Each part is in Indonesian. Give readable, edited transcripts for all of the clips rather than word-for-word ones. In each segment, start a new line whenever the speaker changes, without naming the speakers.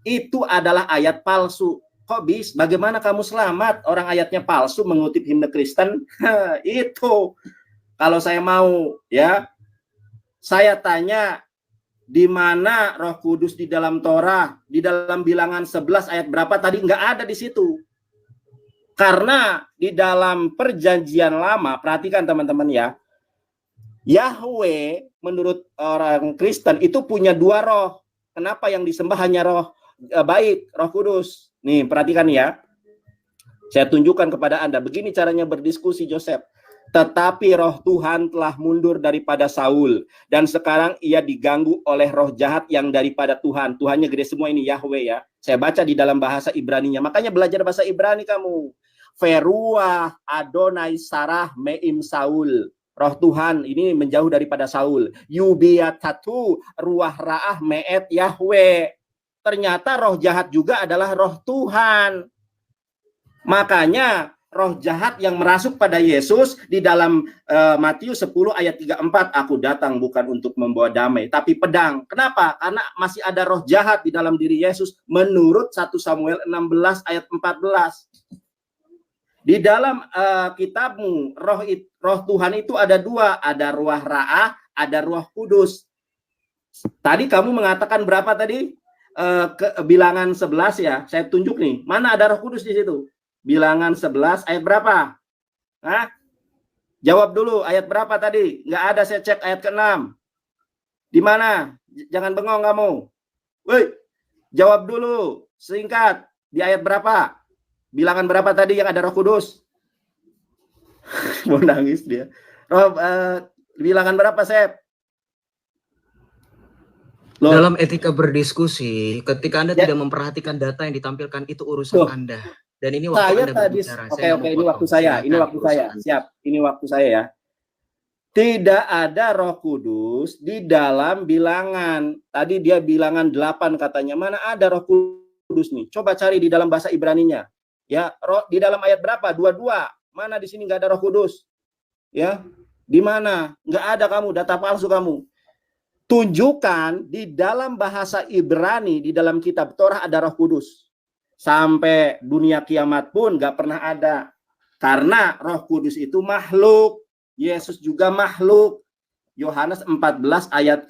Itu adalah ayat palsu. Kok bisa? Bagaimana kamu selamat? Orang ayatnya palsu mengutip himne Kristen. Itu. Kalau saya mau, ya, saya tanya, di mana Roh Kudus di dalam Torah? Di dalam Bilangan 11 ayat berapa tadi? Nggak ada di situ. Karena di dalam Perjanjian Lama, perhatikan teman-teman ya, Yahweh menurut orang Kristen itu punya dua roh. Kenapa yang disembah hanya roh baik, Roh Kudus? Nih, perhatikan ya. Saya tunjukkan kepada Anda. Begini caranya berdiskusi Joseph. Tetapi roh Tuhan telah mundur daripada Saul. Dan sekarang ia diganggu oleh roh jahat yang daripada Tuhan. Tuhannya gede semua ini, Yahweh ya. Saya baca di dalam bahasa Ibraninya. Makanya belajar bahasa Ibrani kamu. Feruah Adonai Sarah Meim Saul. Roh Tuhan ini menjauh daripada Saul. Yubiatatu ruah ra'ah me'et Yahweh. Ternyata roh jahat juga adalah roh Tuhan. Makanya roh jahat yang merasuk pada Yesus di dalam Matius 10 ayat 34, aku datang bukan untuk membawa damai tapi pedang. Kenapa? Karena masih ada roh jahat di dalam diri Yesus menurut 1 Samuel 16 ayat 14. Di dalam kitabmu roh Tuhan itu ada dua, ada ruah ra'ah, ada Roh Kudus. Tadi kamu mengatakan berapa tadi? Bilangan 11 ya. Saya tunjuk nih, mana ada Roh Kudus di situ? Bilangan 11 ayat berapa? Hah? Jawab dulu, ayat berapa tadi? Nggak ada, saya cek ayat ke-6. Di mana? Jangan bengong kamu. Woi, jawab dulu, singkat. Di ayat berapa? Bilangan berapa tadi yang ada Roh Kudus? Mau nangis dia. Bilangan berapa, Sep?
Loh. Dalam etika berdiskusi, ketika Anda tidak memperhatikan data yang ditampilkan, itu urusan Anda. Dan ini waktu Anda berbicara.
Oke, ini waktu saya. Ini waktu saya. Siap. Ini waktu saya ya. Tidak ada Roh Kudus di dalam bilangan. Tadi dia bilangan 8 katanya. Mana ada Roh Kudus nih? Coba cari di dalam bahasa Ibraninya. Ya, di dalam ayat berapa? 22. Mana di sini nggak ada Roh Kudus? Ya, di mana? Nggak ada kamu, data palsu kamu. Tunjukkan di dalam bahasa Ibrani, di dalam kitab Torah ada Roh Kudus. Sampai dunia kiamat pun nggak pernah ada. Karena Roh Kudus itu makhluk. Yesus juga makhluk. Yohanes 14 ayat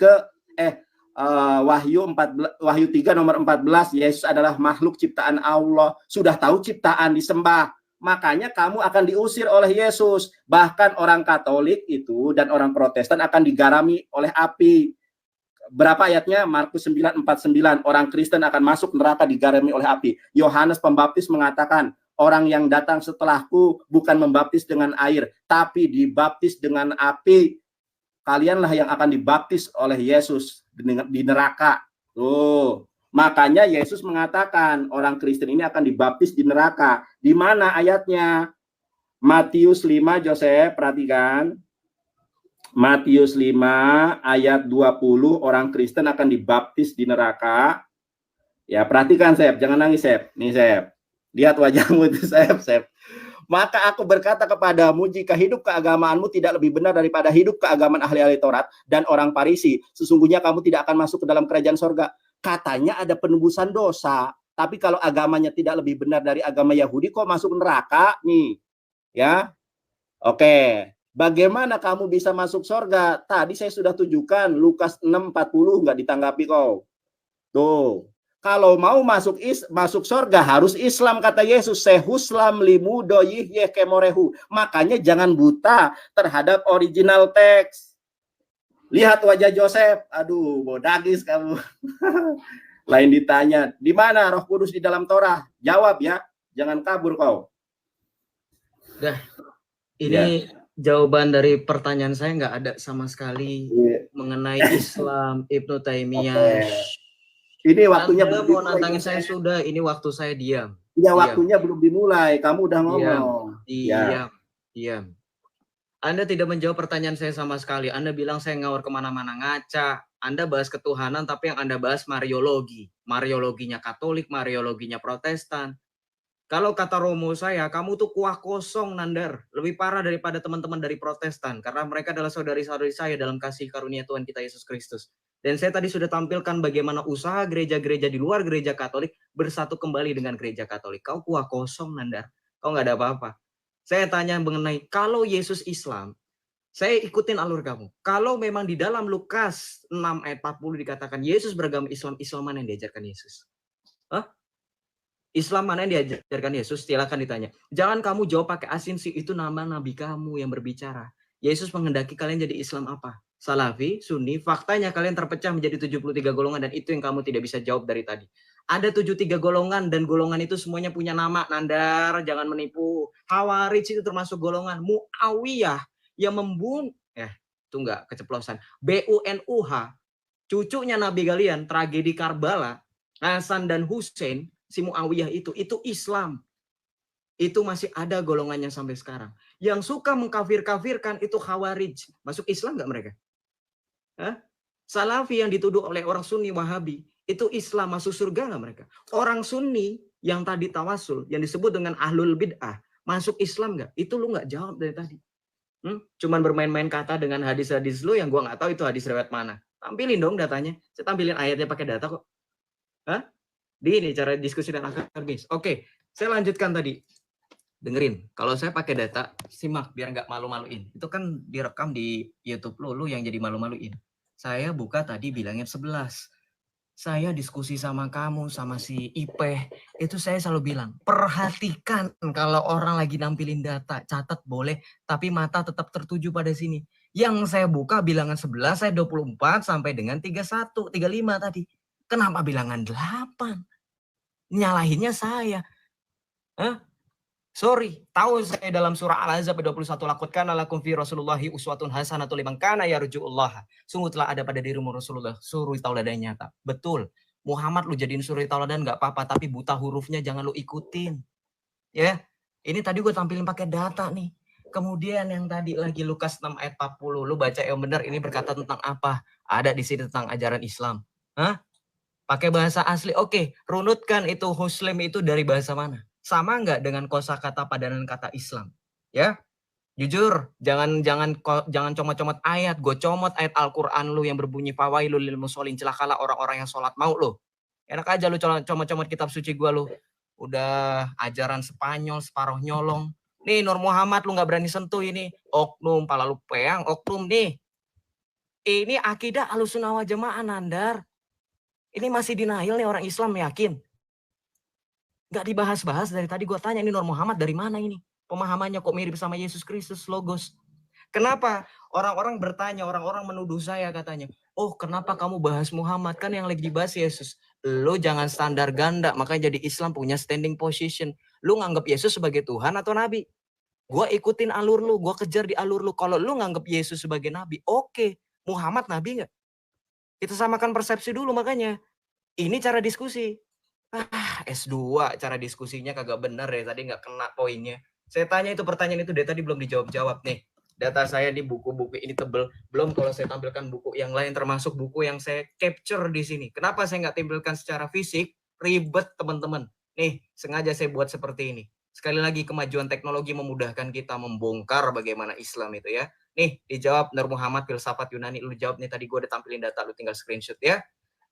Wahyu 3 nomor 14, Yesus adalah makhluk ciptaan Allah. Sudah tahu ciptaan disembah, makanya kamu akan diusir oleh Yesus. Bahkan orang Katolik itu dan orang Protestan akan digarami oleh api. Berapa ayatnya? Markus 9:49, orang Kristen akan masuk neraka digarami oleh api. Yohanes Pembaptis mengatakan, orang yang datang setelahku bukan membaptis dengan air, tapi dibaptis dengan api. Kalianlah yang akan dibaptis oleh Yesus di neraka. Tuh, makanya Yesus mengatakan orang Kristen ini akan dibaptis di neraka. Di mana ayatnya? Matius 5, Joseph, perhatikan. Matius 5 ayat 20, orang Kristen akan dibaptis di neraka. Ya, perhatikan, Sep, jangan nangis, Sep. Nih, Sep. Lihat wajahmu itu, Sep. Maka aku berkata kepadamu, jika hidup keagamaanmu tidak lebih benar daripada hidup keagamaan ahli-ahli Taurat dan orang Farisi, sesungguhnya kamu tidak akan masuk ke dalam kerajaan sorga. Katanya ada penebusan dosa, tapi kalau agamanya tidak lebih benar dari agama Yahudi, kok masuk neraka nih? Ya, oke. Bagaimana kamu bisa masuk sorga? Tadi saya sudah tunjukkan, Lukas 6:40, nggak ditanggapi kau. Tuh. Kalau mau masuk surga harus Islam, kata Yesus. Sehuslam limudo yihye kemorehu. Makanya jangan buta terhadap original teks. Lihat wajah Joseph. Aduh, bodagis kamu. Lain ditanya, di mana Roh Kudus di dalam Torah? Jawab ya, jangan kabur kau.
Dah, ini jawaban dari pertanyaan saya nggak ada sama sekali mengenai Islam, Ibnu Taimiyah.
Ini waktunya
Anda mau nantangin saya sudah, ini waktu saya diam.
Ya, waktunya belum dimulai, kamu udah ngomong.
Diam. Anda tidak menjawab pertanyaan saya sama sekali. Anda bilang saya ngawur kemana-mana, ngaca. Anda bahas ketuhanan, tapi yang Anda bahas Mariologi. Mariologinya Katolik, Mariologinya Protestan. Kalau kata Romo saya, kamu tuh kuah kosong, Nandar. Lebih parah daripada teman-teman dari Protestan. Karena mereka adalah saudari-saudari saya dalam kasih karunia Tuhan kita Yesus Kristus. Dan saya tadi sudah tampilkan bagaimana usaha gereja-gereja di luar gereja Katolik bersatu kembali dengan gereja Katolik. Kau kuah kosong, Nandar. Kau nggak ada apa-apa. Saya tanya mengenai kalau Yesus Islam, saya ikutin alur kamu. Kalau memang di dalam Lukas 6 ayat 40 dikatakan Yesus beragama Islam, Islam mana yang diajarkan Yesus? Hah? Islam mana yang diajarkan Yesus? Silakan ditanya. Jangan kamu jawab pakai asinsi, itu nama nabi kamu yang berbicara. Yesus menghendaki kalian jadi Islam apa? Salafi, Sunni, faktanya kalian terpecah menjadi 73 golongan dan itu yang kamu tidak bisa jawab dari tadi. Ada 73 golongan dan golongan itu semuanya punya nama, Nandar, jangan menipu. Hawarij itu termasuk golongan. Muawiyah yang membunuh, itu enggak keceplosan. BUNUH, cucunya Nabi kalian, tragedi Karbala, Hasan dan Hussein, si Muawiyah itu Islam. Itu masih ada golongannya sampai sekarang. Yang suka mengkafir-kafirkan itu Khawarij. Masuk Islam nggak mereka? Hah? Salafi yang dituduh oleh orang Sunni Wahabi, itu Islam, masuk surga nggak mereka? Orang Sunni yang tadi tawasul, yang disebut dengan Ahlul Bid'ah, masuk Islam nggak? Itu lu nggak jawab dari tadi. Cuman bermain-main kata dengan hadis-hadis lu yang gua nggak tahu itu hadis riwayat mana. Tampilin dong datanya. Saya tampilin ayatnya pakai data kok. Hah? Di ini cara diskusi dan akademis. Oke, saya lanjutkan tadi. Dengerin, kalau saya pakai data, simak biar nggak malu-maluin. Itu kan direkam di YouTube lu yang jadi malu-maluin. Saya buka tadi bilangnya 11. Saya diskusi sama kamu, sama si Ipeh, itu saya selalu bilang, perhatikan kalau orang lagi nampilin data, catat boleh, tapi mata tetap tertuju pada sini. Yang saya buka bilangan 11, saya 24 sampai dengan 31, 35 tadi. Kenapa bilangan 8? Nyalahinnya saya. Sorry, tahu saya dalam surah Al-Ahzab 21 lakutkan lakum fi Rasulullahi uswatun hasanatun liman kana yarjullaha. Sungguh telah ada pada dirimu Rasulullah suri tauladan nyata. Betul. Muhammad lu jadiin suri tauladan enggak apa-apa, tapi buta hurufnya jangan lu ikutin. Ya. Ini tadi gue tampilin pakai data nih. Kemudian yang tadi lagi Lukas 6 ayat 40, lu baca yang benar, ini berkata tentang apa? Ada di sini tentang ajaran Islam. Pakai bahasa asli. Oke, runutkan itu Muslim itu dari bahasa mana? Sama nggak dengan kosakata padanan kata Islam? Ya, jujur, jangan comot-comot ayat. Gue comot ayat Al-Quran lu yang berbunyi fawailul lil musholin, celakalah orang-orang yang sholat mau lu. Enak aja lu comot-comot kitab suci gue lu. Udah ajaran Spanyol, separuh nyolong. Nih Nur Muhammad lu nggak berani sentuh ini. Oknum, pala lu peang, oknum nih. Ini akidah Ahlussunnah wal Jamaah, Nandar. Ini masih denial nih orang Islam, yakin? Gak dibahas-bahas dari tadi gue tanya, ini Nur Muhammad dari mana ini? Pemahamannya kok mirip sama Yesus Kristus, Logos. Kenapa? Orang-orang bertanya, orang-orang menuduh saya katanya, oh kenapa kamu bahas Muhammad? Kan yang lagi dibahas Yesus. Lo jangan standar ganda, makanya jadi Islam punya standing position. Lo nganggap Yesus sebagai Tuhan atau Nabi? Gue ikutin alur lu, gue kejar di alur lu. Kalau lu nganggap Yesus sebagai Nabi, oke. Muhammad Nabi nggak? Kita samakan persepsi dulu makanya. Ini cara diskusi. S2 cara diskusinya kagak bener ya. Tadi nggak kena poinnya. Saya tanya itu pertanyaan itu dari tadi belum dijawab-jawab nih. Data saya di buku-buku ini tebel. Belum kalau saya tampilkan buku yang lain termasuk buku yang saya capture di sini. Kenapa saya nggak tampilkan secara fisik? Ribet teman-teman. Nih sengaja saya buat seperti ini. Sekali lagi kemajuan teknologi memudahkan kita membongkar bagaimana Islam itu ya. Nih dijawab Nur Muhammad filsafat Yunani. Lu jawab nih tadi gue udah tampilin data, lu tinggal screenshot ya.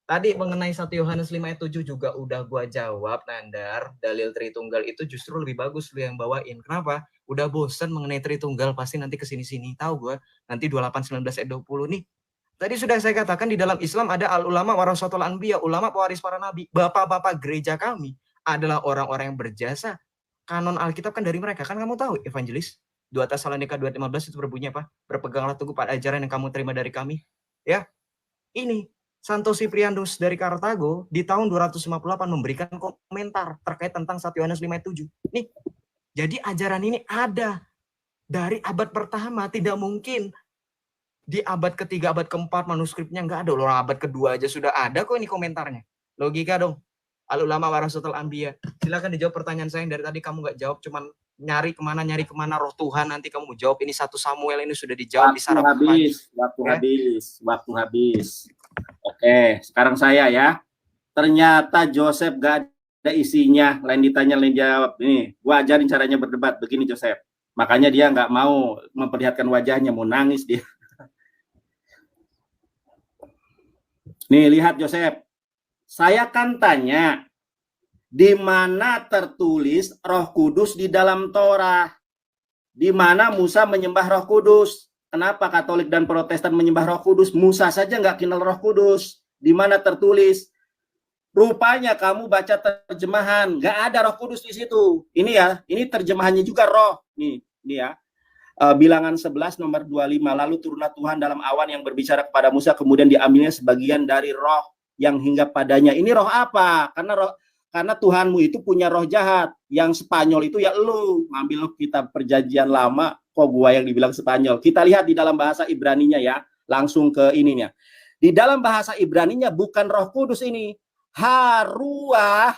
Tadi mengenai 1 Yohanes 5 ayat 7 juga udah gua jawab, Nandar. Dalil Tritunggal itu justru lebih bagus lu yang bawain. Kenapa? Udah bosen mengenai Tritunggal, pasti nanti kesini-sini. Tahu gua, nanti 28, 19, ayat 20 nih. Tadi sudah saya katakan di dalam Islam ada al-ulama warasatul anbiya, ulama pewaris para nabi. Bapak-bapak gereja kami adalah orang-orang yang berjasa. Kanon Alkitab kan dari mereka, kan kamu tahu, evangelis. 2 Tesalonika 2:15 itu berbunyi apa? Berpeganglah teguh pada ajaran yang kamu terima dari kami. Ya, ini Santo Siprianus dari Kartago di tahun 258 memberikan komentar terkait tentang 1 Yohanes 5 ayat 7. Nih, jadi ajaran ini ada dari abad pertama, tidak mungkin di abad ketiga, abad keempat manuskripnya nggak ada. Orang abad kedua aja sudah ada kok ini komentarnya. Logika dong. Al-ulama warasatul anbiya. Silakan dijawab pertanyaan saya yang dari tadi kamu nggak jawab, cuman nyari kemana roh Tuhan, nanti kamu jawab. Ini 1 Samuel ini sudah dijawab di sarapan pagi.
Waktu habis. Oke, sekarang saya ya. Ternyata Joseph gak ada isinya, lain ditanya, lain jawab. Nih, gua ajarin caranya berdebat begini, Joseph. Makanya dia nggak mau memperlihatkan wajahnya, mau nangis dia. Nih, lihat Joseph. Saya kan tanya, di mana tertulis Roh Kudus di dalam Torah? Di mana Musa menyembah Roh Kudus? Kenapa Katolik dan Protestan menyembah Roh Kudus? Musa saja nggak kenal Roh Kudus. Di mana tertulis? Rupanya kamu baca terjemahan, nggak ada Roh Kudus di situ. Ini ya, ini terjemahannya juga roh. Nih ya. Bilangan 11 nomor 25. Lalu turunlah Tuhan dalam awan yang berbicara kepada Musa, kemudian diambilnya sebagian dari roh yang hinggap padanya. Ini roh apa? Karena Tuhanmu itu punya roh jahat. Yang Spanyol itu ya lu. Ngambil kitab perjanjian lama, kok gua yang dibilang Spanyol. Kita lihat di dalam bahasa Ibraninya ya. Langsung ke ininya. Di dalam bahasa Ibraninya bukan Roh Kudus ini. Haruah.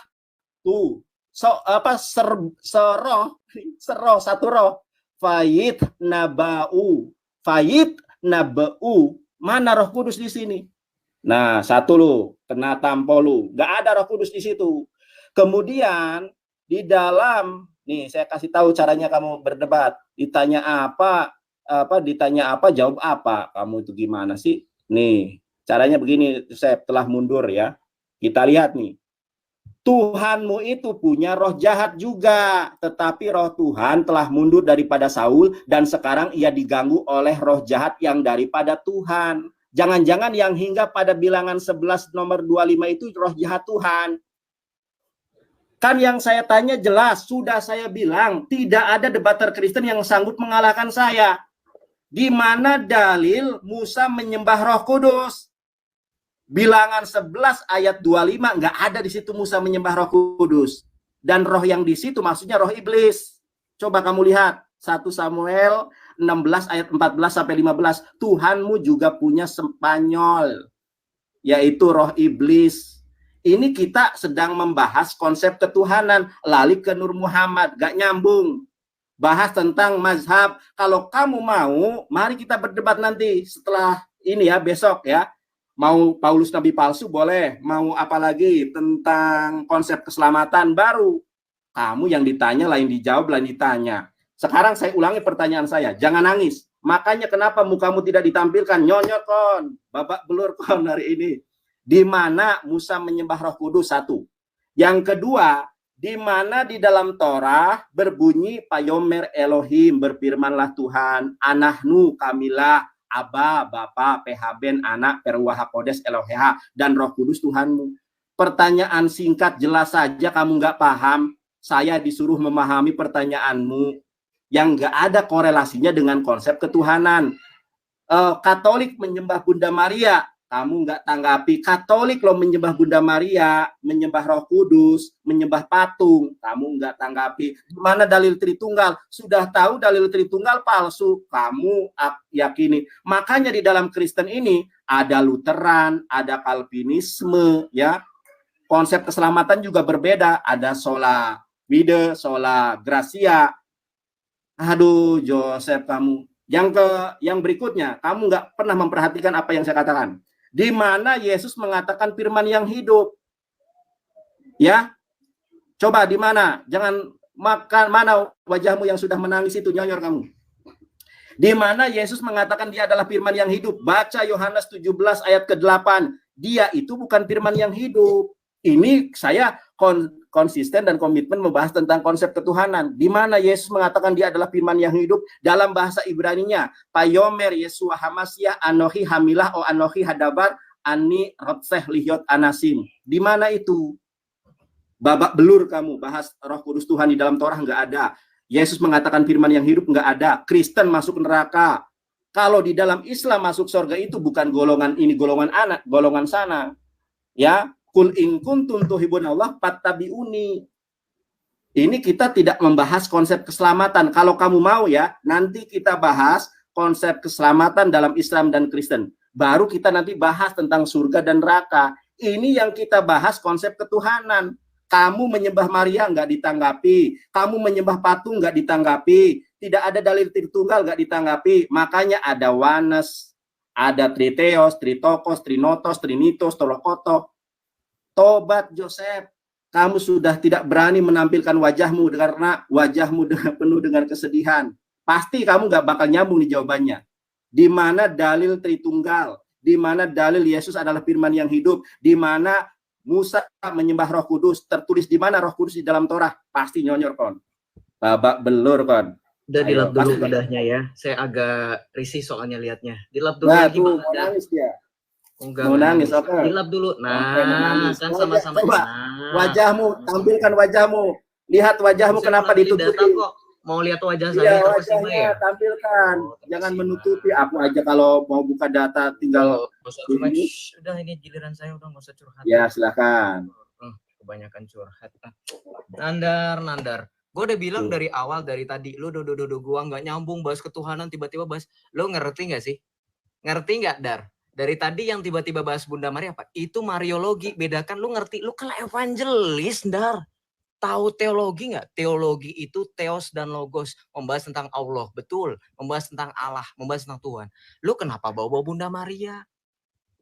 Tuh. Seroh, satu roh. Fayit nabau. Fayit nabau. Mana Roh Kudus di sini? Nah, satu lu, kena tampol lu. Gak ada Roh Kudus di situ. Kemudian di dalam, nih saya kasih tahu caranya kamu berdebat. Ditanya apa, jawab apa. Kamu itu gimana sih? Nih, caranya begini, saya telah mundur ya. Kita lihat nih. Tuhanmu itu punya roh jahat juga, tetapi roh Tuhan telah mundur daripada Saul dan sekarang ia diganggu oleh roh jahat yang daripada Tuhan. Jangan-jangan yang hingga pada bilangan 11 nomor 25 itu roh jahat Tuhan. Kan yang saya tanya jelas, sudah saya bilang, tidak ada debater Kristen yang sanggup mengalahkan saya. Di mana dalil Musa menyembah Roh Kudus? Bilangan 11 ayat 25, nggak ada di situ Musa menyembah Roh Kudus. Dan roh yang di situ maksudnya roh iblis. Coba kamu lihat, 1 Samuel 16 ayat 14 sampai 15. Tuhanmu juga punya Spanyol, yaitu roh iblis. Ini kita sedang membahas konsep ketuhanan, lali ke Nur Muhammad, gak nyambung. Bahas tentang mazhab. Kalau kamu mau, mari kita berdebat nanti setelah ini ya, besok ya. Mau Paulus Nabi palsu boleh, mau apa lagi tentang konsep keselamatan baru. Kamu yang ditanya, lain dijawab, lain ditanya. Sekarang saya ulangi pertanyaan saya, jangan nangis. Makanya kenapa mukamu tidak ditampilkan? Nyonyot kon, babak belur kon hari ini. Di mana Musa menyembah Roh Kudus? Satu. Yang kedua, di mana di dalam Torah berbunyi Payomer Elohim, berfirmanlah Tuhan, Anahnu kamilah, Aba, Bapa, PHben, Anak, Perwah Kodes, Eloheha, dan Roh Kudus Tuhanmu. Pertanyaan singkat jelas saja kamu nggak paham, saya disuruh memahami pertanyaanmu yang nggak ada korelasinya dengan konsep ketuhanan. Katolik menyembah Bunda Maria, kamu nggak tanggapi. Katolik lo menyembah Bunda Maria, menyembah Roh Kudus, menyembah patung, kamu nggak tanggapi. Mana dalil Tritunggal? Sudah tahu dalil Tritunggal palsu, kamu yakini. Makanya di dalam Kristen ini ada Lutheran, ada Calvinisme, ya. Konsep keselamatan juga berbeda. Ada sola fide, sola gratia. Aduh, Joseph kamu. Yang berikutnya, kamu nggak pernah memperhatikan apa yang saya katakan. Di mana Yesus mengatakan firman yang hidup. Ya. Coba di mana? Jangan makan, mana wajahmu yang sudah menangis itu, nyonyor kamu. Di mana Yesus mengatakan dia adalah firman yang hidup. Baca Yohanes 17 ayat ke-8. Dia itu bukan firman yang hidup. Ini saya konsisten dan komitmen membahas tentang konsep ketuhanan. Di mana Yesus mengatakan dia adalah firman yang hidup dalam bahasa Ibraninya. Payomer Yesua Hamasya Anohi Hamilah o Anohi Hadabar Ani Rotseh Lihyot Anasim. Di mana itu? Babak belur kamu bahas Roh Kudus Tuhan di dalam Torah, nggak ada. Yesus mengatakan firman yang hidup, nggak ada. Kristen masuk neraka. Kalau di dalam Islam masuk surga itu bukan golongan ini, golongan anak, golongan sana. Ya, Kul in kuntum tuhibunallah fattabi'uni. Ini kita tidak membahas konsep keselamatan. Kalau kamu mau ya, nanti kita bahas konsep keselamatan dalam Islam dan Kristen. Baru kita nanti bahas tentang surga dan neraka. Ini yang kita bahas konsep ketuhanan. Kamu menyembah Maria nggak ditanggapi. Kamu menyembah patung nggak ditanggapi. Tidak ada dalil Tritunggal nggak ditanggapi. Makanya ada Wanes, ada Triteos, Tritokos, Trinotos, Trinitos, Tolokoto. Tobat Joseph, kamu sudah tidak berani menampilkan wajahmu karena wajahmu penuh dengan kesedihan. Pasti kamu nggak bakal nyambung di jawabannya. Di mana dalil Tritunggal? Di mana dalil Yesus adalah firman yang hidup? Di mana Musa menyembah Roh Kudus? Tertulis di mana Roh Kudus di dalam Torah? Pasti nyonyor kon. Babak belur kon.
Udah
Ayo,
dilap dulu
pasti.
lidahnya ya. Saya agak risih soalnya liatnya. Dilap dulu
Nah,
lagi
tuh,
Bang
mau
Andar.
nangis dia.
Enggak
Mau nangis, oke.
Dilap dulu.
Oke, mau
Nah,
nangis.
kan
Wajah,
sama-sama.
coba.
Nah.
Wajahmu, tampilkan wajahmu. Lihat wajahmu
Saya
kenapa
mengambil data
ditutupi.
kok. Mau lihat wajah
Iya,
saya
wajahnya
ya?
tampilkan.
Oh,
Jangan
terkesima.
menutupi. Aku aja kalau mau buka data tinggal
Cuma,
ini.
udah ini giliran saya udah nggak usah curhat.
Ya, silakan.
Kebanyakan curhat. Nandar. Gue udah bilang dari awal, dari tadi lu gua nggak nyambung bahas ketuhanan, tiba-tiba bahas. Lu ngerti nggak sih? Ngerti nggak, Dar? Dari tadi yang tiba-tiba bahas Bunda Maria apa? Itu Mariologi. Bedakan, lu ngerti? Lu kan evangelis, Dar. Tahu teologi nggak? Teologi itu theos dan logos, membahas tentang Allah, betul, membahas tentang Allah, membahas tentang Tuhan. Lu kenapa bawa Bunda Maria?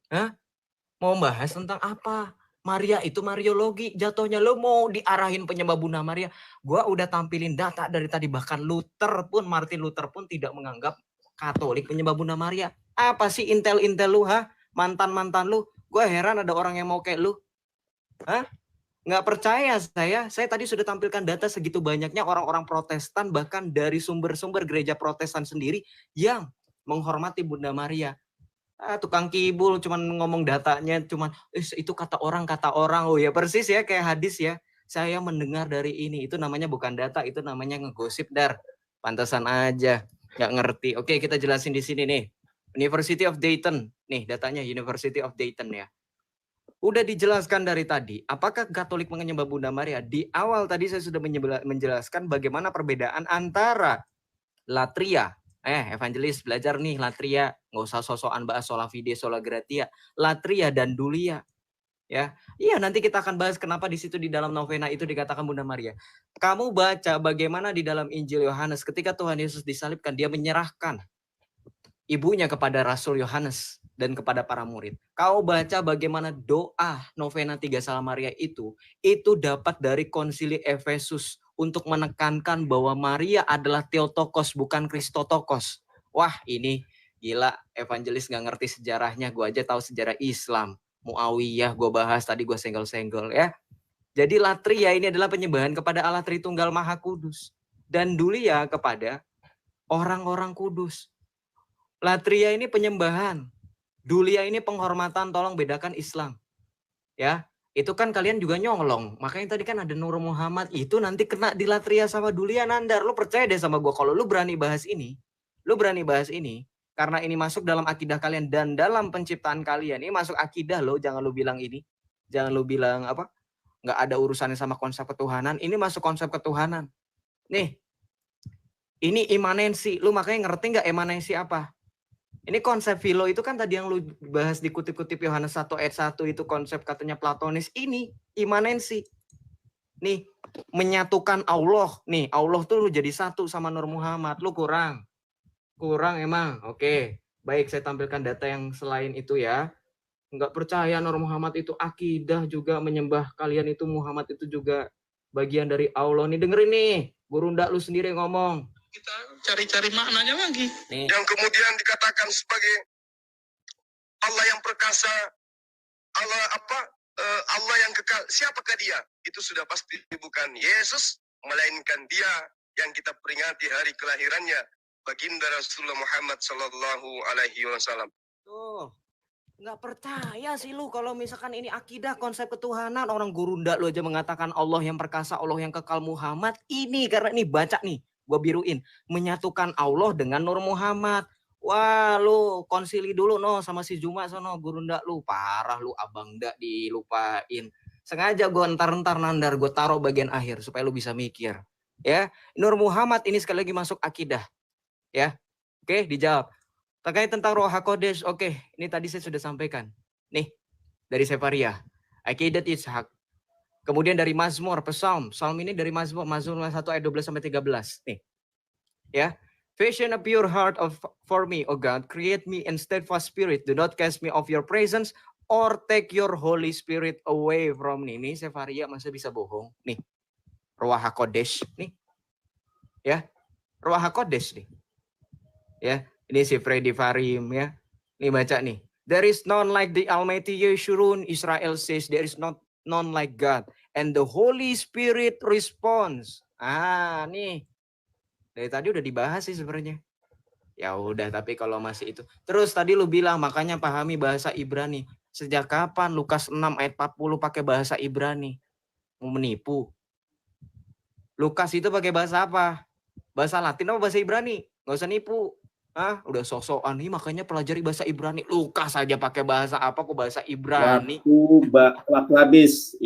Hah? Mau bahas tentang apa? Maria itu Mariologi, jatuhnya lu mau diarahin penyembah Bunda Maria. Gua udah tampilin data dari tadi, bahkan Martin Luther pun tidak menganggap Katolik penyembah Bunda Maria. Apa sih intel-intel lu, ha? Mantan-mantan lu. Gua heran ada orang yang mau kayak lu. Hah? Nggak percaya saya tadi sudah tampilkan data segitu banyaknya orang-orang Protestan, bahkan dari sumber-sumber gereja Protestan sendiri yang menghormati Bunda Maria. Tukang kibul cuman ngomong datanya, cuman itu kata orang. Oh ya persis ya kayak hadis ya. Saya mendengar dari ini, itu namanya bukan data, itu namanya ngegosip, Dar. Pantesan aja nggak ngerti. Oke, kita jelasin di sini nih. University of Dayton. Nih datanya University of Dayton ya. Udah dijelaskan dari tadi, apakah Katolik menyembah Bunda Maria? Di awal tadi saya sudah menjelaskan bagaimana perbedaan antara latria. Evangelis belajar nih latria, nggak usah sosokan bahas sola fide, sola gratia, latria dan dulia. Ya, iya nanti kita akan bahas kenapa di situ di dalam novena itu dikatakan Bunda Maria. Kamu baca bagaimana di dalam Injil Yohanes ketika Tuhan Yesus disalibkan, dia menyerahkan ibunya kepada Rasul Yohanes dan kepada para murid. Kau baca bagaimana doa novena 3 Salam Maria itu dapat dari konsili Efesus untuk menekankan bahwa Maria adalah Theotokos bukan Kristotokos. Wah ini gila, evangelis gak ngerti sejarahnya, gue aja tahu sejarah Islam. Muawiyah gue bahas tadi, gue senggol-senggol ya. Jadi latria ini adalah penyembahan kepada Allah Tritunggal Maha Kudus. Dan dulia kepada orang-orang kudus. Latria ini penyembahan, dulia ini penghormatan. Tolong bedakan Islam, ya. Itu kan kalian juga nyolong. Makanya tadi kan ada Nur Muhammad itu nanti kena di latria sama dulia, Nandar. Lu percaya deh sama gue kalau lu berani bahas ini, karena ini masuk dalam akidah kalian dan dalam penciptaan kalian. Ini masuk akidah lo. Jangan lu bilang ini, jangan lu bilang apa? Nggak ada urusannya sama konsep ketuhanan. Ini masuk konsep ketuhanan. Nih, ini imanensi. Lu makanya ngerti nggak imanensi apa? Ini konsep filo itu kan tadi yang lu bahas di kutip-kutip Yohanes 1 ayat 1 itu konsep katanya Platonis. Ini imanensi. Nih, menyatukan Allah. Nih, Allah tuh lu jadi satu sama Nur Muhammad. Lu kurang emang. Oke, baik saya tampilkan data yang selain itu ya. Enggak percaya Nur Muhammad itu akidah juga, menyembah kalian itu Muhammad itu juga bagian dari Allah. Nih dengerin nih, Guru Ndak lu sendiri ngomong.
Kita cari-cari maknanya lagi.
Nih.
Yang kemudian dikatakan sebagai Allah yang perkasa, Allah yang kekal. Siapakah dia? Itu sudah pasti bukan Yesus, melainkan dia yang kita peringati hari kelahirannya, baginda Rasulullah Muhammad Sallallahu Alaihi Wasallam.
Tuh, nggak percaya sih lu kalau misalkan ini akidah konsep ketuhanan. Orang Guru Ndak lu aja mengatakan Allah yang perkasa, Allah yang kekal Muhammad. Ini karena ini baca nih. Gue biruin, menyatukan Allah dengan Nur Muhammad. Wah lu konsili dulu sama si Juma sono, Guru Ndak lu parah lu, Abang Ndak dilupain. Sengaja gue entar Nandar gue taruh bagian akhir supaya lu bisa mikir. Ya, Nur Muhammad ini sekali lagi masuk akidah. Ya, oke dijawab. Terkait tentang Roh HaKodesh, oke, ini tadi saya sudah sampaikan. Nih, dari Sefaria, Aqidat Ishak. Kemudian dari Mazmur, Psalm ini dari Mazmur 1 ayat 12 sampai 13. Nih. Ya. Fashion a pure heart for me, O God, create me in steadfast spirit, do not cast me off your presence, or take your Holy Spirit away from me. Ini Sefaria masa bisa bohong? Nih, Ruach HaKodesh nih. Ya, Ruach HaKodesh nih. Ya, ini si Freddy Farim ya. Nih baca nih. There is none like the Almighty Yeshurun. Israel says there is none like God. And the Holy Spirit responds. Nih. Dari tadi udah dibahas sih sebenarnya. Ya udah, tapi kalau masih itu. Terus tadi lu bilang makanya pahami bahasa Ibrani. Sejak kapan Lukas 6 ayat 40 pakai bahasa Ibrani? Mau menipu. Lukas itu pakai bahasa apa? Bahasa Latin apa bahasa Ibrani? Gak usah nipu. Udah sok-sokan nih, makanya pelajari bahasa Ibrani. Lukas aja pakai bahasa apa kok bahasa Ibrani?
Waktu habis.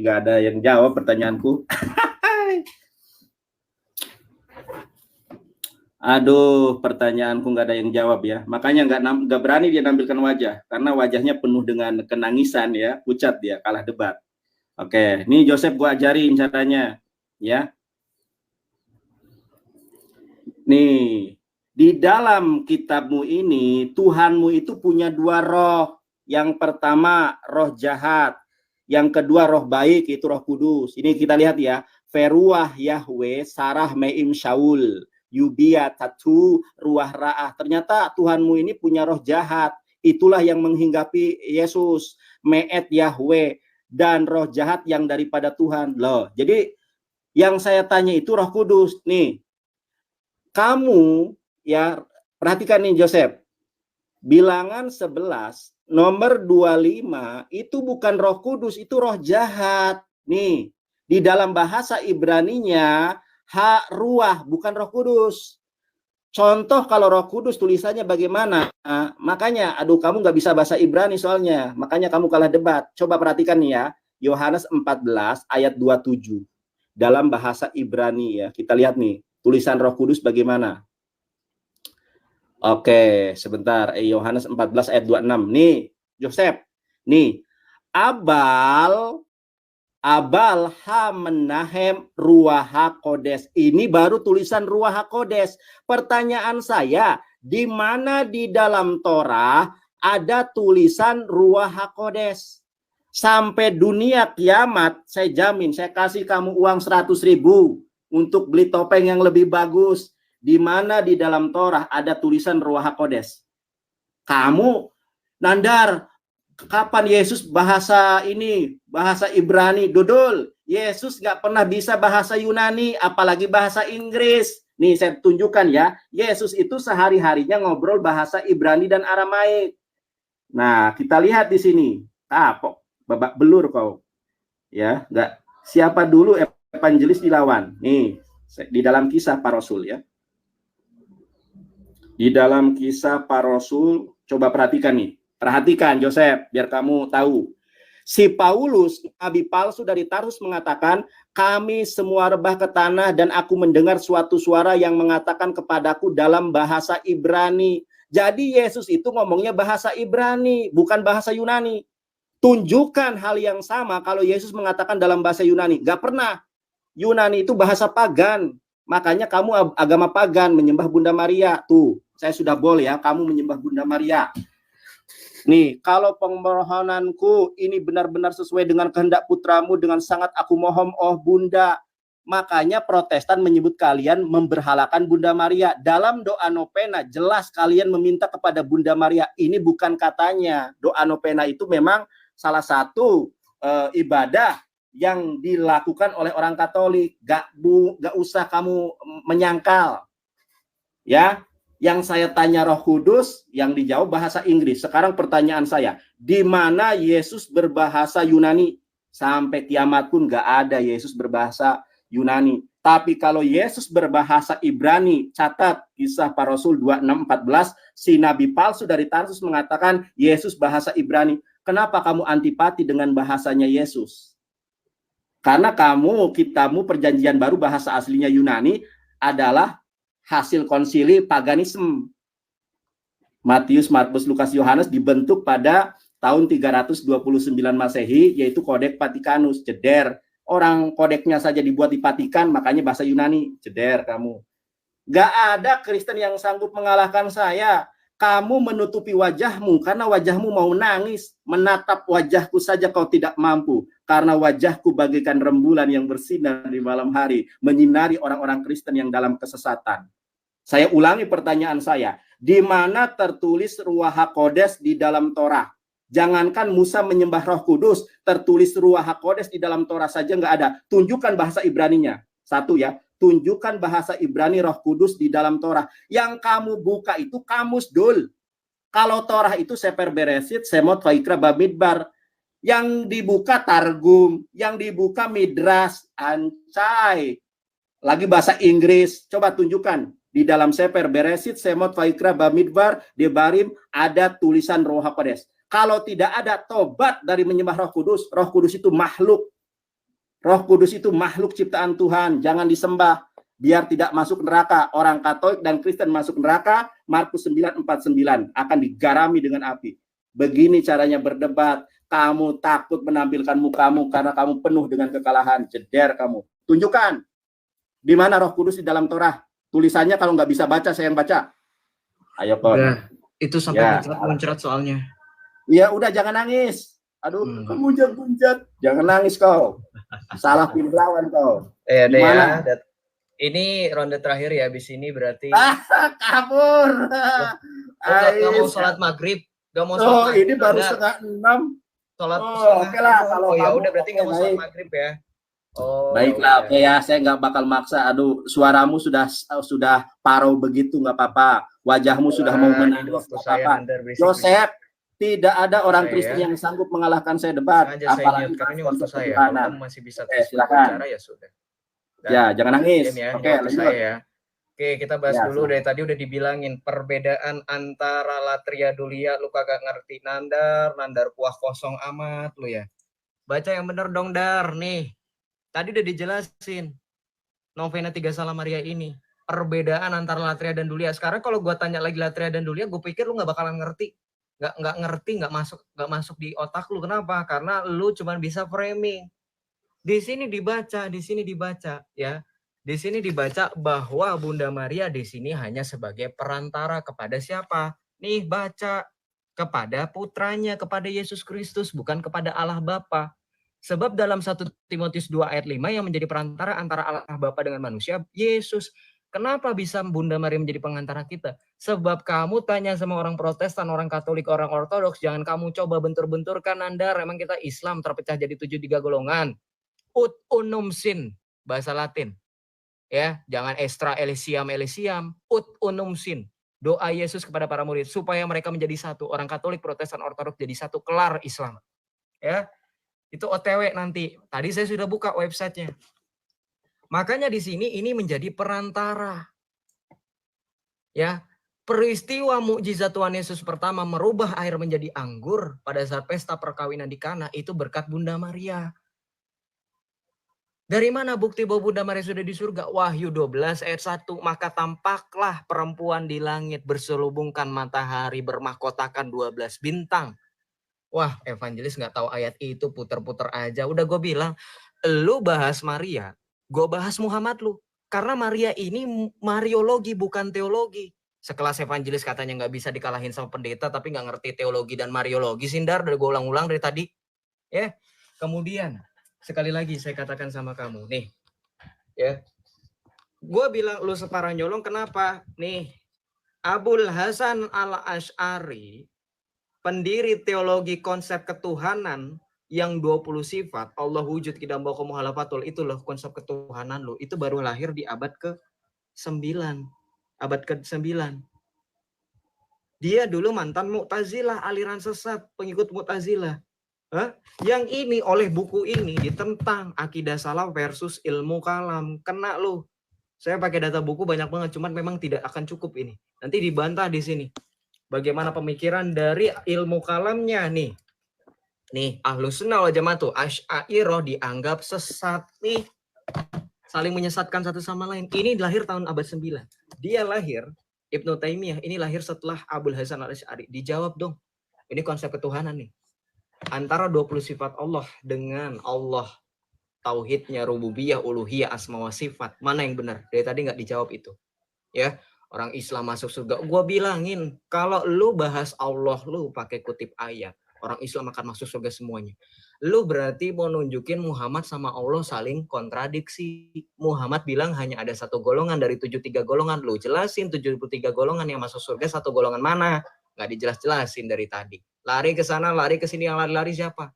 Gak ada yang jawab pertanyaanku. Aduh, pertanyaanku nggak ada yang jawab ya. Makanya nggak berani dia nampilkan wajah, karena wajahnya penuh dengan kenangisan ya, pucat dia, kalah debat. Oke, nih Joseph gua ajarin caranya, ya. Nih, di dalam kitabmu ini, Tuhanmu itu punya dua roh. Yang pertama, roh jahat. Yang kedua, roh baik, itu roh kudus. Ini kita lihat ya, Feruah Yahweh, Sarah Meim Shaul. Yubia Tatu Ruah Ra'ah. Ternyata Tuhanmu ini punya roh jahat. Itulah yang menghinggapi Yesus. Me'et Yahweh. Dan roh jahat yang daripada Tuhan. Loh, jadi yang saya tanya itu roh kudus. Nih, kamu ya, perhatikan nih Joseph. Bilangan 11, nomor 25, itu bukan roh kudus, itu roh jahat. Nih, di dalam bahasa Ibraninya, ruah, bukan roh kudus. Contoh kalau roh kudus tulisannya bagaimana? Makanya, aduh kamu nggak bisa bahasa Ibrani soalnya. Makanya kamu kalah debat. Coba perhatikan nih ya. Yohanes 14 ayat 27. Dalam bahasa Ibrani ya. Kita lihat nih. Tulisan roh kudus bagaimana? Oke, sebentar. Yohanes 14 ayat 26. Nih, Joseph. Nih. Abal ha-menahem Ruach HaKodesh. Ini baru tulisan Ruach HaKodesh. Pertanyaan saya, di mana di dalam Torah ada tulisan Ruach HaKodesh? Sampai dunia kiamat, saya jamin, saya kasih kamu uang 100.000 untuk beli topeng yang lebih bagus. Di mana di dalam Torah ada tulisan Ruach HaKodesh? Kamu, Nandar, kapan Yesus bahasa Ibrani? Dodol, Yesus nggak pernah bisa bahasa Yunani, apalagi bahasa Inggris. Nih saya tunjukkan ya, Yesus itu sehari-harinya ngobrol bahasa Ibrani dan Aramaik. Nah kita lihat di sini, kapok, babak belur kau, ya nggak. Siapa dulu evangelis dilawan? Nih di dalam Kisah Para Rasul ya. Di dalam Kisah Para Rasul, coba perhatikan nih. Perhatikan Joseph, biar kamu tahu. Si Paulus, nabi palsu dari Tarsus mengatakan, kami semua rebah ke tanah dan aku mendengar suatu suara yang mengatakan kepadaku dalam bahasa Ibrani. Jadi Yesus itu ngomongnya bahasa Ibrani, bukan bahasa Yunani. Tunjukkan hal yang sama kalau Yesus mengatakan dalam bahasa Yunani. Gak pernah. Yunani itu bahasa pagan. Makanya kamu agama pagan, menyembah Bunda Maria. Tuh, saya sudah boleh ya, kamu menyembah Bunda Maria. Nih, kalau permohonanku ini benar-benar sesuai dengan kehendak putramu, dengan sangat aku mohon, oh Bunda. Makanya Protestan menyebut kalian memberhalakan Bunda Maria. Dalam doa novena jelas kalian meminta kepada Bunda Maria. Ini bukan katanya. Doa novena itu memang salah satu ibadah yang dilakukan oleh orang Katolik. Gak usah kamu menyangkal. Ya. Yang saya tanya Roh Kudus, yang dijawab bahasa Inggris. Sekarang pertanyaan saya, di mana Yesus berbahasa Yunani? Sampai kiamat pun gak ada Yesus berbahasa Yunani. Tapi kalau Yesus berbahasa Ibrani, catat Kisah Para Rasul 26:14, si nabi palsu dari Tarsus mengatakan Yesus bahasa Ibrani. Kenapa kamu antipati dengan bahasanya Yesus? Karena kitabmu perjanjian baru bahasa aslinya Yunani adalah hasil konsili paganisme. Matius, Markus, Lukas, Yohanes dibentuk pada tahun 329 Masehi, yaitu Kodeks Vatikanus. Jeder. Orang kodeknya saja dibuat di Vatikan, makanya bahasa Yunani. Jeder kamu. Gak ada Kristen yang sanggup mengalahkan saya. Kamu menutupi wajahmu karena wajahmu mau nangis. Menatap wajahku saja kau tidak mampu. Karena wajahku bagaikan rembulan yang bersinar di malam hari. Menyinari orang-orang Kristen yang dalam kesesatan. Saya ulangi pertanyaan saya. Di mana tertulis Ruach HaKodes di dalam Torah? Jangankan Musa menyembah Roh Kudus, tertulis Ruach HaKodes di dalam Torah saja nggak ada. Tunjukkan bahasa Ibraninya. Satu ya. Tunjukkan bahasa Ibrani Roh Kudus di dalam Torah. Yang kamu buka itu kamus dul. Kalau Torah itu Sefer Beresit, Semot, Vaikra, Bamidbar. Yang dibuka Targum, yang dibuka Midras, Ancai. Lagi bahasa Inggris. Coba tunjukkan. Di dalam Sefer Beresit, Semot, Vaikra, Bamidbar, Debarim, ada tulisan Ruach HaKodes. Kalau tidak ada tobat dari menyembah Roh Kudus itu makhluk. Roh Kudus itu makhluk ciptaan Tuhan, jangan disembah biar tidak masuk neraka. Orang Katolik dan Kristen masuk neraka, Markus 9:49 akan digarami dengan api. Begini caranya berdebat. Kamu takut menampilkan mukamu karena kamu penuh dengan kekalahan. Jeder kamu. Tunjukkan di mana Roh Kudus di dalam Torah. Tulisannya kalau nggak bisa baca, saya yang baca. Ayo kon.
Itu sampai
Ya.
muncrat soalnya.
Ya udah jangan nangis. Aduh, munjat. Jangan nangis kau. Salah pilih lawan kau.
Deh
Gimana?
ya. Ini ronde terakhir ya, habis ini berarti
Kabur.
Gak mau sholat maghrib, gak mau
Oh,
sholat.
ini baru 5:30.
Sholat.
Oke lah, kalau
ya
kamu,
udah berarti nggak
oke,
mau sholat
baik.
maghrib ya. Oh.
Baiklah, oke ya, saya nggak bakal maksa. Aduh, suaramu sudah parau begitu, nggak apa-apa. Wajahmu sudah mau menangis,
Waktu
nggak
saya
apa-apa.
Nandar berisik.
Joseph, tidak ada orang
Saya
Kristen
ya.
yang sanggup mengalahkan saya debat.
Sengaja saya
Apalagi
niatkan ini waktu
konsep
saya. Kalau
ketuhanan.
kamu masih bisa
Oke,
terus
silakan.
berbicara ya sudah.
Ya, jangan nangis.
Ya,
Oke,
ini waktu
lanjut.
saya ya. Oke, kita bahas
Ya,
dulu. Dari tadi udah dibilangin perbedaan antara latria dulia, lu kagak ngerti. Nandar kuah kosong amat lu ya. Baca yang bener dong, Dar. Nih, tadi udah dijelasin. Novena 3 Salam Maria ini. Perbedaan antara latria dan dulia. Sekarang kalau gua tanya lagi latria dan dulia, gue pikir lu nggak bakalan ngerti. Nggak ngerti, nggak masuk di otak lu. Kenapa? Karena lu cuma bisa framing. Di sini dibaca ya. Di sini dibaca bahwa Bunda Maria di sini hanya sebagai perantara kepada siapa? Nih baca, kepada putranya, kepada Yesus Kristus, bukan kepada Allah Bapa. Sebab dalam 1 Timotius 2 ayat 5 yang menjadi perantara antara Allah Bapa dengan manusia, Yesus. Kenapa bisa Bunda Maria menjadi pengantara kita? Sebab kamu tanya sama orang Protestan, orang Katolik, orang Ortodoks, jangan kamu coba bentur-benturkan, Nandar. Emang kita Islam terpecah jadi 73 golongan. Ut unum sin, bahasa Latin. Ya, jangan extra elesiam, ut unum sin. Doa Yesus kepada para murid supaya mereka menjadi satu. Orang Katolik, Protestan, Ortodoks jadi satu, kelar Islam. Ya. Itu OTW nanti. Tadi saya sudah buka websitenya. Makanya di sini ini menjadi perantara. Ya, peristiwa mukjizat Tuhan Yesus pertama merubah air menjadi anggur pada saat pesta perkawinan di Kana itu berkat Bunda Maria. Dari mana bukti bahwa Bunda Maria sudah di surga? Wahyu 12 ayat 1. Maka tampaklah perempuan di langit berselubungkan matahari, bermahkotakan 12 bintang. Wah, evangelis nggak tahu ayat itu, puter-puter aja. Udah gue bilang, lu bahas Maria, gue bahas Muhammad lu. Karena Maria ini mariologi bukan teologi. Sekelas evangelis katanya nggak bisa dikalahin sama pendeta, tapi nggak ngerti teologi dan mariologi. Sindar, udah gue ulang-ulang dari tadi. Ya, kemudian sekali lagi saya katakan sama kamu, nih, ya, gue bilang lu separah nyolong, kenapa? Nih, Abul Hasan al-Asy'ari, pendiri teologi konsep ketuhanan yang 20 sifat, Allah wujud kidam boko muhalafatul, itu loh konsep ketuhanan lo, itu baru lahir di abad ke-9. Abad ke-9. Dia dulu mantan Mu'tazilah, aliran sesat, pengikut Mu'tazilah. Yang ini oleh buku ini ditentang akidah salaf versus ilmu kalam. Kena lo. Saya pakai data buku banyak banget, cuman memang tidak akan cukup ini. Nanti dibantah di sini. Bagaimana pemikiran dari ilmu kalamnya nih. Nih, Ahlus Sunnah wal Jamaah tuh Asy'ariyah dianggap sesat nih. Saling menyesatkan satu sama lain. Ini lahir tahun abad 9. Dia lahir, Ibnu Taimiyah ini lahir setelah Abul Hasan al-Asy'ari. Dijawab dong. Ini konsep ketuhanan nih. Antara 20 sifat Allah dengan Allah, tauhidnya, rububiyah, uluhiyah, asma wa sifat, mana yang benar? Dari tadi nggak dijawab itu. Ya, orang Islam masuk surga. Gua bilangin, kalau lu bahas Allah, lu pakai kutip ayat, orang Islam akan masuk surga semuanya. Lu berarti mau nunjukin Muhammad sama Allah saling kontradiksi. Muhammad bilang hanya ada satu golongan dari 73 golongan. Lu jelasin 73 golongan yang masuk surga satu golongan mana? Nggak dijelas-jelasin dari tadi. Lari ke sana, lari ke sini, yang lari-lari siapa?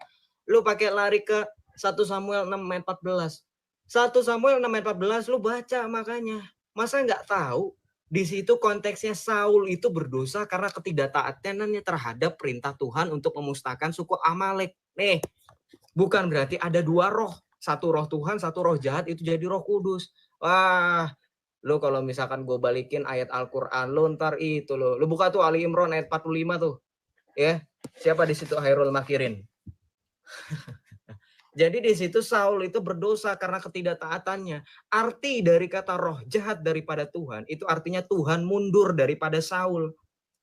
Lu pakai lari ke 1 Samuel 6 ayat 14. 1 Samuel 6 ayat 14 lu baca makanya. Masa nggak tahu? Di situ konteksnya Saul itu berdosa karena ketidaktaatannya terhadap perintah Tuhan untuk memusnahkan suku Amalek. Nih, bukan berarti ada dua roh. Satu roh Tuhan, satu roh jahat itu jadi Roh Kudus. Wah, lo kalau misalkan gue balikin ayat Al-Quran, lo ntar itu lo. Lo buka tuh Ali Imran ayat 45 tuh. Ya, siapa di situ? Hairul Makirin. Jadi di situ Saul itu berdosa karena ketidaktaatannya. Arti dari kata roh jahat daripada Tuhan, itu artinya Tuhan mundur daripada Saul.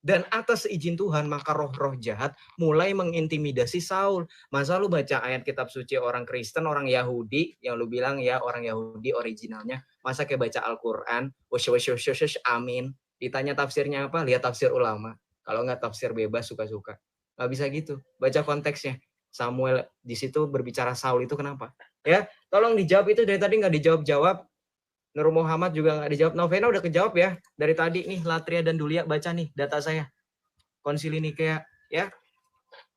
Dan atas izin Tuhan, maka roh-roh jahat mulai mengintimidasi Saul. Masa lu baca ayat kitab suci orang Kristen, orang Yahudi, yang lu bilang ya orang Yahudi originalnya, masa kayak baca Al-Quran, amin, ditanya tafsirnya apa, lihat tafsir ulama. Kalau nggak tafsir bebas, suka-suka. Nggak bisa gitu, baca konteksnya. Samuel di situ berbicara Saul itu kenapa? Ya, tolong dijawab itu dari tadi nggak dijawab-jawab. Nur Muhammad juga nggak dijawab. Novena udah kejawab ya. Dari tadi nih Latria dan Dulia baca nih data saya. Konsili Nikea ya.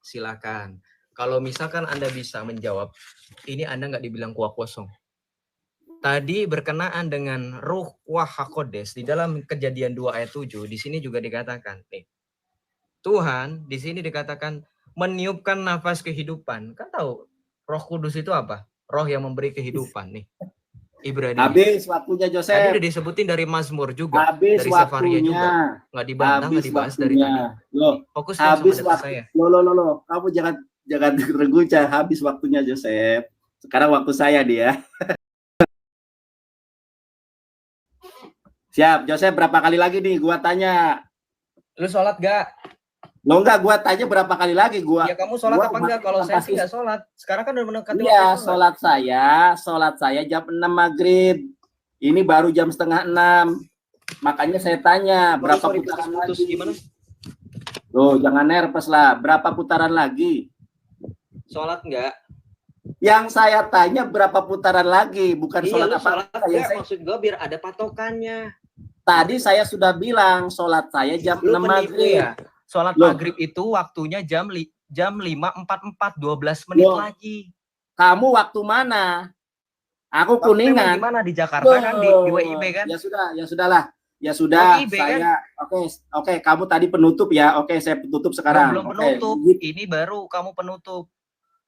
Silakan. Kalau misalkan Anda bisa menjawab, ini Anda nggak dibilang kuah kosong. Tadi berkenaan dengan ruh wah hakodes di dalam Kejadian 2 ayat 7, di sini juga dikatakan nih. Tuhan di sini dikatakan meniupkan nafas kehidupan. Kan tahu Roh Kudus itu apa? Roh yang memberi kehidupan nih. Ibrani.
Habis waktunya Joseph.
Tadi udah disebutin dari Mazmur juga,
habis
dari Safaria juga. Nggak dibantah, nggak dibahas dari tadi.
Loh,
fokus
habis
sama data saya.
Loh. Kamu jangan terguncang. Habis waktunya Joseph. Sekarang waktu saya dia. Siap, Joseph berapa kali lagi nih gua tanya?
Lu sholat gak?
Lo enggak, gua tanya berapa kali lagi gua.
Ya kamu sholat apa enggak? Kalau saya sih enggak sholat. Sekarang kan udah mendekati
iya, sholat saya jam 6 maghrib. Ini baru jam setengah 6. Makanya saya tanya berapa putaran lagi?
Gimana?
Loh, jangan nervous lah. Berapa putaran lagi?
Sholat enggak?
Yang saya tanya berapa putaran lagi, bukan sholat apa?
Sholat enggak, maksud gue biar ada patokannya.
Tadi saya sudah bilang sholat saya jam 6 maghrib.
Ya? Sholat maghrib itu waktunya jam 5.44, 12 menit lagi.
Kamu waktu mana? Aku Kuningan.
Di mana? Di Jakarta kan, di WIB kan?
Ya sudah.
WIB,
saya kan? Oke, kamu tadi penutup ya. Oke, saya tutup sekarang.
Belum penutup. Ini baru kamu penutup.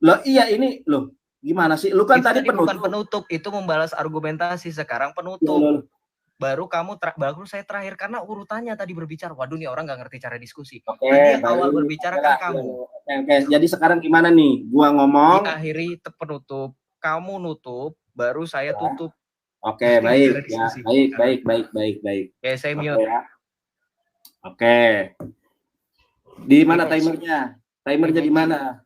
Loh, iya ini loh. Gimana sih? Lu kan tadi penutup.
Bukan penutup, itu membalas argumentasi. Sekarang penutup.
Loh.
Baru saya terakhir karena urutannya tadi berbicara. Waduh nih orang nggak ngerti cara diskusi.
Oke,
tadi awal berbicara kan kamu.
Oke. Jadi sekarang gimana nih? Gua ngomong.
Diakhiri penutup, kamu nutup, baru saya tutup.
Oke, baik. Ya, baik.
Oke, saya mute.
Oke. Di mana timernya? Timernya di mana?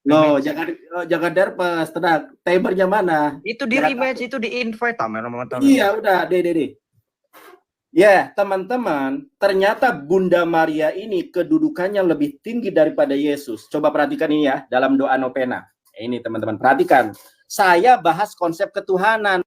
Loh, jangan derpes, tenang. Timernya mana?
Itu di rematch, itu di invite.
Iya, udah, deh. Ya, teman-teman, ternyata Bunda Maria ini kedudukannya lebih tinggi daripada Yesus. Coba perhatikan ini ya, dalam doa novena. Ini teman-teman, perhatikan. Saya bahas konsep ketuhanan.